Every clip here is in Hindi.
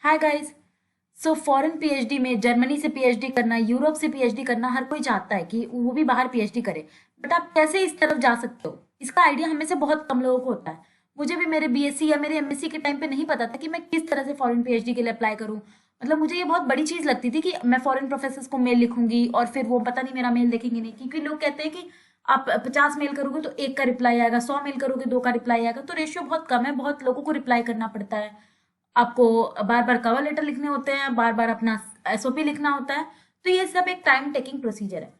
हाय गाइस। सो फॉरेन पीएचडी में जर्मनी से पीएचडी करना, यूरोप से पीएचडी करना, हर कोई चाहता है कि वो भी बाहर पीएचडी करे। बट आप कैसे इस तरफ जा सकते हो, इसका आइडिया हमें से बहुत कम लोगों को होता है। मुझे भी मेरे बीएससी या मेरे एमएससी के टाइम पे नहीं पता था कि मैं किस तरह से फॉरेन पीएचडी के लिए अप्लाई करूं। मतलब मुझे ये बहुत बड़ी चीज लगती थी कि मैं फॉरेन प्रोफेसर को मेल लिखूंगी और फिर वो पता नहीं मेरा मेल देखेंगे नहीं, क्योंकि लोग कहते हैं कि आप 50 मेल करोगे तो एक का रिप्लाई आएगा, 100 मेल करोगे दो का रिप्लाई आएगा, तो रेशियो बहुत कम है, बहुत लोगों को रिप्लाई करना पड़ता है। आपको बार बार कवर लेटर लिखने होते हैं, बार बार अपना एसओपी लिखना होता है। तो ये सब एक टाइम टेकिंग प्रोसीजर है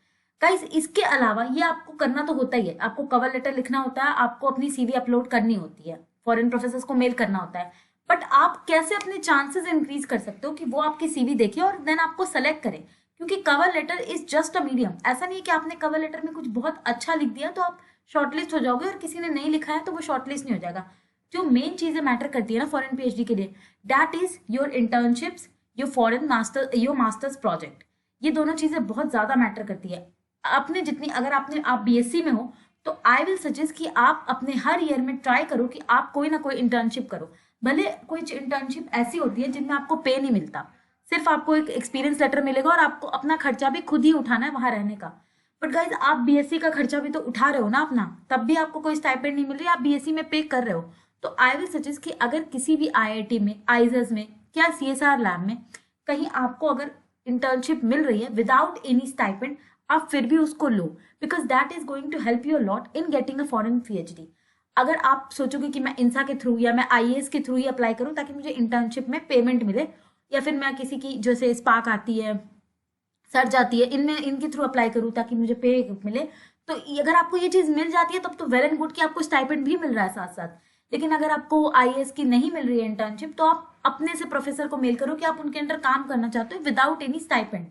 गाइस। इसके अलावा ये आपको करना तो होता ही है, आपको कवर लेटर लिखना होता है, आपको अपनी सीवी अपलोड करनी होती है, फॉरेन प्रोफेसर्स को मेल करना होता है। बट आप कैसे अपने चांसेस इंक्रीज कर सकते हो कि वो आपकी सीवी देखे और देन आपको सेलेक्ट करें, क्योंकि cover letter is just a medium. ऐसा नहीं है कि आपने कवर लेटर में कुछ बहुत अच्छा लिख दिया तो आप शॉर्टलिस्ट हो जाओगे और किसी ने नहीं लिखा है तो वो शॉर्टलिस्ट नहीं हो जाएगा। जो मेन चीजें मैटर करती है ना फॉरेन पीएचडी के लिए, that is your internships, your foreign master, your masters project. ये दोनों चीजें बहुत ज्यादा मैटर करती है। अपने जितनी, अगर आप बीएससी में हो तो आई विल सजेस्ट कि आप अपने हर ईयर में ट्राई करो कि आप कोई ना कोई इंटर्नशिप करो। भले कोई इंटर्नशिप ऐसी होती है जिनमें आपको पे नहीं मिलता, सिर्फ आपको एक एक्सपीरियंस लेटर मिलेगा और आपको अपना खर्चा भी खुद ही उठाना है वहां रहने का। बट गाइज, आप बीएससी का खर्चा भी तो उठा रहे हो ना अपना, तब भी आपको कोई स्टाइपेंड नहीं मिल रही, आप बीएससी में पे कर रहे हो। तो आई विल सजेस्ट कि अगर किसी भी आईआईटी में, आईजेस में, क्या सीएसआर लैब में कहीं आपको अगर इंटर्नशिप मिल रही है विदाउट एनी स्टाइपेंड, आप फिर भी उसको लो, because that is going to help you lot in getting a foreign PhD. अगर आप सोचोगे कि मैं इंसा के थ्रू या मैं आईएएस के थ्रू ही अप्लाई करूं ताकि मुझे इंटर्नशिप में पेमेंट मिले, या फिर मैं किसी की जैसे स्पार्क आती है, सर्च आती है, इनमें इनके थ्रू अप्लाई करूं ताकि मुझे पे मिले, तो अगर आपको ये चीज मिल जाती है तब तो वेल एंड गुड कि आपको स्टाइपेंड भी मिल रहा है साथ साथ। लेकिन अगर आपको आईएएस की नहीं मिल रही है इंटर्नशिप, तो आप अपने से प्रोफेसर को मेल करो कि आप उनके अंडर काम करना चाहते हो विदाउट एनी स्टाइपेंड,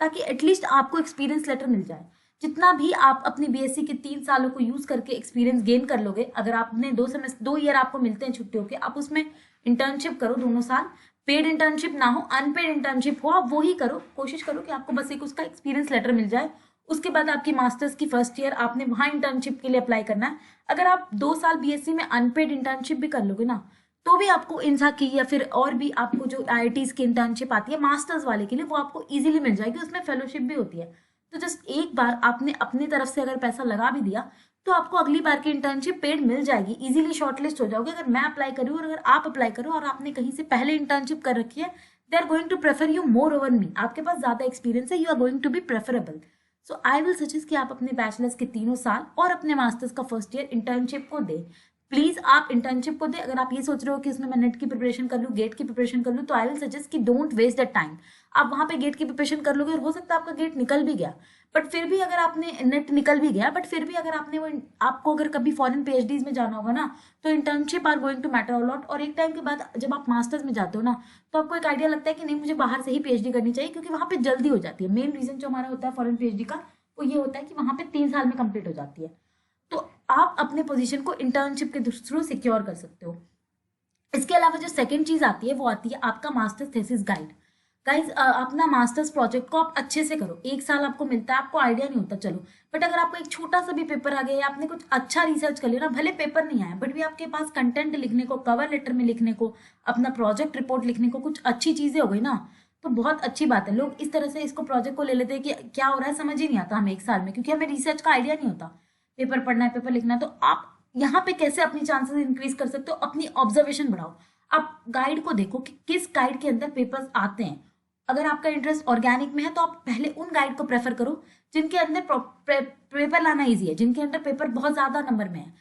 ताकि एटलीस्ट आपको एक्सपीरियंस लेटर मिल जाए। जितना भी आप अपनी बीएससी के 3 सालों को यूज करके एक्सपीरियंस गेन कर लोगे, अगर आपने 2 ईयर आपको मिलते हैं छुट्टियों के, आप उसमें इंटर्नशिप करो दोनों साल। पेड इंटर्नशिप ना हो, अनपेड इंटर्नशिप हो, आप वो ही करो। कोशिश करो कि आपको बस एक उसका एक्सपीरियंस लेटर मिल जाए। उसके बाद आपकी मास्टर्स की फर्स्ट ईयर आपने वहां इंटर्नशिप के लिए अप्लाई करना है। अगर आप 2 साल बीएससी में अनपेड इंटर्नशिप भी कर लोगे ना, तो भी आपको इंसा की या फिर और भी आपको जो आईआईटीज की इंटर्नशिप आती है मास्टर्स वाले के लिए, वो आपको इजीली मिल जाएगी, उसमें फेलोशिप भी होती है। तो जस्ट एक बार आपने अपनी तरफ से अगर पैसा लगा भी दिया तो आपको अगली बार की इंटर्नशिप पेड मिल जाएगी, इजीली शॉर्टलिस्ट हो जाओगे। अगर मैं अप्लाई करूँ और अगर आप अप्लाई करो और आपने कहीं से पहले इंटर्नशिप कर रखी है, they are going to prefer you more over me. आपके पास ज्यादा एक्सपीरियंस है, you are going to be preferable. So I will suggest कि आप अपने बैचलर्स के 3 साल और अपने मास्टर्स का फर्स्ट ईयर इंटर्नशिप को दे। प्लीज आप इंटर्नशिप को दे। अगर आप ये सोच रहे हो कि इसमें मैं नेट की प्रिपरेशन कर लूँ, गेट की प्रिपरेशन कर लूँ, तो आई विल सजेस्ट कि डोंट वेस्ट द टाइम। आप वहां पे गेट की प्रिपरेशन कर लोगे और हो सकता है आपका गेट निकल भी गया, बट फिर भी अगर आपने नेट निकल भी गया, बट फिर भी अगर आपने वो, आपको अगर कभी फॉरेन पीएचडीज में जाना होगा ना, तो internship are going to matter a lot. और एक टाइम के बाद जब आप मास्टर्स में जाते हो ना, तो आपको एक आइडिया लगता है कि नहीं, मुझे बाहर से ही पीएचडी करनी चाहिए, क्योंकि वहां पे जल्दी हो जाती है। मेन रीजन जो हमारा होता है फॉरेन पीएचडी का, वो ये होता है कि वहां पे 3 साल में कंप्लीट हो जाती है। तो आप अपने पोजीशन को इंटर्नशिप के थ्रू सिक्योर कर सकते हो। इसके अलावा जो सेकंड चीज आती है वो आती है आपका मास्टर्स थेसिस गाइड। गाइज, अपना मास्टर्स प्रोजेक्ट को आप अच्छे से करो। 1 साल आपको मिलता है, आपको आइडिया नहीं होता, चलो। बट अगर आपको एक छोटा सा भी पेपर आ गया या आपने कुछ अच्छा रिसर्च कर लिया ना, भले पेपर नहीं आया बट भी आपके पास कंटेंट लिखने को, कवर लेटर में लिखने को, अपना प्रोजेक्ट रिपोर्ट लिखने को कुछ अच्छी चीजें हो गई ना, तो बहुत अच्छी बात है। लोग इस तरह से इसको प्रोजेक्ट को ले लेते हैं कि क्या हो रहा है समझ ही नहीं आता हमें 1 साल में, क्योंकि हमें रिसर्च का आइडिया नहीं होता। पेपर पढ़ना है, पेपर लिखना है, तो आप यहाँ पे कैसे अपनी चांसेस इंक्रीज कर सकते हो, अपनी ऑब्जर्वेशन बढ़ाओ। आप गाइड को देखो कि किस गाइड के अंदर पेपर्स आते हैं। अगर आपका इंटरेस्ट ऑर्गेनिक में है तो आप पहले उन गाइड को प्रेफर करो जिनके अंदर पेपर लाना इजी है, जिनके अंदर पेपर बहुत ज्यादा नंबर में है।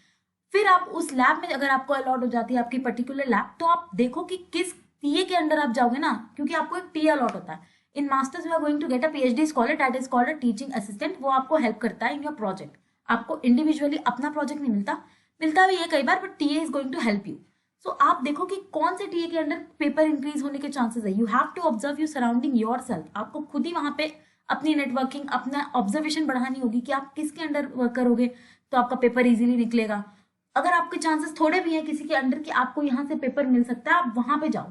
फिर आप उस लैब में अगर आपको अलॉट हो जाती है आपकी पर्टिकुलर लैब, तो आप देखो कि किस टीए के अंदर आप जाओगे ना, क्योंकि आपको एक टीए अलॉट होता है। In masters you are going to get a PhD scholar, that is called a teaching assistant. वो आपको हेल्प करता है इन योर प्रोजेक्ट। आपको इंडिविजुअली अपना प्रोजेक्ट नहीं मिलता, मिलता भी है कई बार, but TA is going to help you. So आप देखो कि कौन से टीए के अंडर पेपर इंक्रीज होने के चांसेस है। You have to observe you surrounding yourself. आपको खुद ही वहां पे अपनी नेटवर्किंग, अपना ऑब्जर्वेशन बढ़ानी होगी कि आप किसके अंडर वर्क करोगे तो आपका पेपर इजीली निकलेगा। अगर आपके चांसेस थोड़े भी हैं किसी के अंडर कि आपको यहाँ से पेपर मिल सकता है, आप वहां पे जाओ।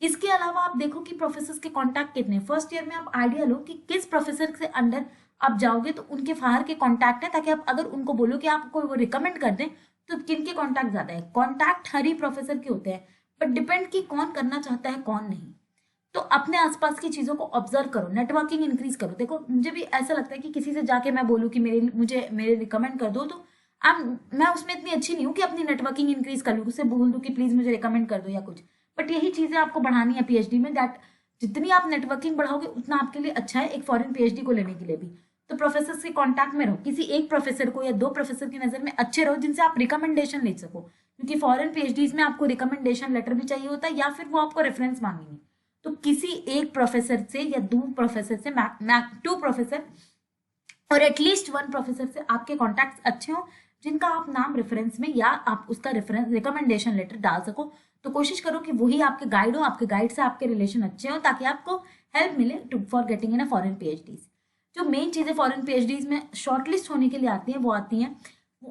इसके अलावा आप देखो कि प्रोफेसर के कॉन्टैक्ट कितने। फर्स्ट ईयर में आप आइडिया लो कि किस प्रोफेसर से अंडर आप जाओगे तो उनके फाहर के कॉन्टैक्ट है, ताकि आप अगर उनको बोलो कि आपको वो रिकमेंड कर दें, तो किनके कॉन्टैक्ट ज्यादा है। कॉन्टैक्ट हर ही प्रोफेसर के होते हैं, बट डिपेंड कि कौन करना चाहता है कौन नहीं। तो अपने आसपास की चीज़ों को ऑब्जर्व करो, नेटवर्किंग इंक्रीज करो। देखो मुझे भी ऐसा लगता है कि किसी से जाके मैं बोलूँ कि मेरे रिकमेंड कर दो, तो मैं उसमें इतनी अच्छी नहीं हूँ कि अपनी नेटवर्किंग इंक्रीज कर लूँ, उससे बोल दूँ कि प्लीज़ मुझे रिकमेंड कर दो या कुछ। बट यही चीज़ें आपको बढ़ानी है पीएचडी में, दैट जितनी आप नेटवर्किंग बढ़ाओगे उतना आपके लिए अच्छा है एक फॉरेन पीएचडी को लेने के लिए भी। तो प्रोफेसर के कांटेक्ट में रहो, किसी एक प्रोफेसर को या 2 प्रोफेसर की नज़र में अच्छे रहो जिनसे आप रिकमेंडेशन ले सको, क्योंकि फॉरेन पीएचडीज में आपको रिकमेंडेशन लेटर भी चाहिए होता है या फिर वो आपको रेफरेंस मांगेंगे। तो किसी एक प्रोफेसर से या 2 प्रोफेसर से, 2 प्रोफेसर और एटलीस्ट 1 प्रोफेसर से आपके कॉन्टैक्ट्स अच्छे हो, जिनका आप नाम रेफरेंस में या आप उसका रेफरेंस रिकमेंडेशन लेटर डाल सको। तो कोशिश करो कि वही आपके गाइड हो, आपके गाइड से आपके रिलेशन अच्छे हो, ताकि आपको हेल्प मिले for getting in a foreign PhDs. जो मेन चीज़ें फॉरेन पीएचडीज में शॉर्टलिस्ट होने के लिए आती हैं वो आती हैं,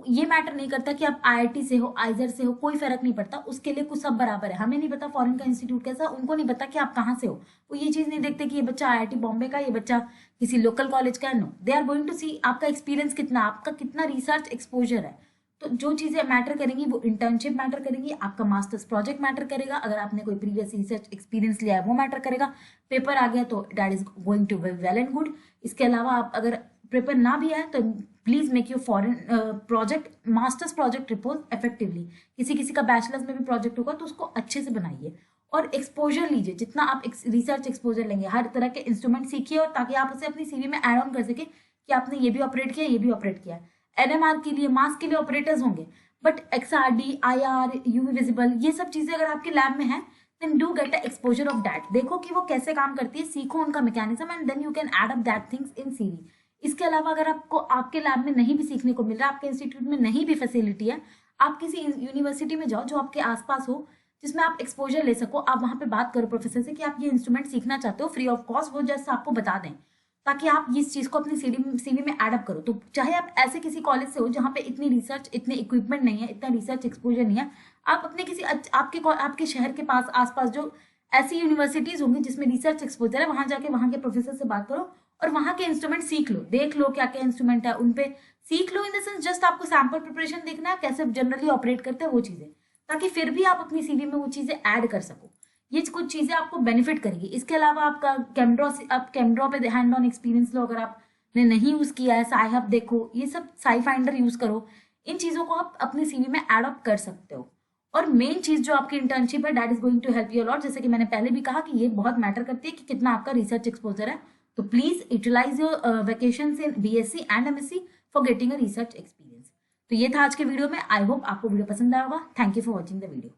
ये मैटर नहीं करता कि आप आईआईटी से हो, आइजर से हो, कोई फर्क नहीं पड़ता, उसके लिए कुछ सब बराबर है। हमें नहीं पता फॉरेन का इंस्टीट्यूट कैसा, उनको नहीं पता कि आप कहाँ से हो। वो ये चीज़ नहीं देखते कि ये बच्चा आईआईटी बॉम्बे का, ये बच्चा किसी लोकल कॉलेज का है। No, they are going to see आपका एक्सपीरियंस कितना, आपका कितना रिसर्च एक्सपोजर है। तो जो चीज़ें मैटर करेंगी वो इंटर्नशिप मैटर करेंगी, आपका मास्टर्स प्रोजेक्ट मैटर करेगा, अगर आपने कोई प्रीवियस रिसर्च एक्सपीरियंस लिया है वो मैटर करेगा। पेपर आ गया तो that is going to be well and good. इसके अलावा आप अगर पेपर ना भी आए तो please make your foreign project, masters project report effectively. किसी किसी का बैचलर्स में भी प्रोजेक्ट होगा तो उसको अच्छे से बनाइए और एक्सपोजर लीजिए, जितना आप रिसर्च एक्सपोजर लेंगे। हर तरह के इंस्ट्रूमेंट सीखिए और ताकि आप उसे अपनी सीवी में ऐड ऑन कर सके कि आपने ये भी ऑपरेट किया, ये भी ऑपरेट किया है। एनएमआर के लिए, मास के लिए ऑपरेटर्स होंगे, but XRD, IR, UV visible, ये सब चीजें अगर आपके लैब में है then do get a exposure of that. देखो कि वो कैसे काम करती है, सीखो उनका mechanism and then you can add up that things in CV. इसके अलावा अगर आपको आपके लैब में नहीं भी सीखने को मिल रहा है, आपके इंस्टीट्यूट में नहीं भी फैसिलिटी है, आप किसी यूनिवर्सिटी में जाओ जो आपके आसपास हो, जिसमें आप एक्सपोजर ले सको। आप वहां पे बात करो प्रोफेसर से कि आप ये इंस्ट्रूमेंट सीखना चाहते हो फ्री ऑफ कॉस्ट, वो जस्ट आपको बता दें, ताकि आप इस चीज को अपनी सीवी में एडअप करो। तो चाहे आप ऐसे किसी कॉलेज से हो जहाँ पे इतनी रिसर्च, इतने इक्विपमेंट नहीं है, इतना रिसर्च एक्सपोजर नहीं है, आप अपने किसी आपके शहर के पास आसपास जो ऐसी यूनिवर्सिटीज होंगी जिसमें रिसर्च एक्सपोजर है, वहां जाके वहां के प्रोफेसर से बात करो और वहां के इंस्ट्रूमेंट सीख लो, देख लो क्या क्या इंस्ट्रूमेंट है, उनपे सीख लो। इन द सेंस जस्ट आपको सैंपल प्रिपरेशन देखना है, कैसे जनरली ऑपरेट करते हैं वो चीजें, ताकि फिर भी आप अपनी सीवी में वो चीजें ऐड कर सको। ये कुछ चीजें आपको बेनिफिट करेगी। इसके अलावा आपका आप कैमड्रॉ पे हैंड ऑन एक्सपीरियंस लो, अगर आपने नहीं यूज किया है, साई हब देखो, ये सब, साई फाइंडर यूज करो। इन चीजों को आप अपनी सीवी में एड अप कर सकते हो। और मेन चीज जो आपकी इंटर्नशिप है, that is going to help you lot. जैसे कि मैंने पहले भी कहा कि ये बहुत मैटर करती है कि कितना आपका रिसर्च एक्सपोजर है। तो please utilise your vacations in BSc and MSc for getting a research experience. तो ये था आज के वीडियो में। आई होप आपको वीडियो पसंद आया होगा। Thank you for watching the video.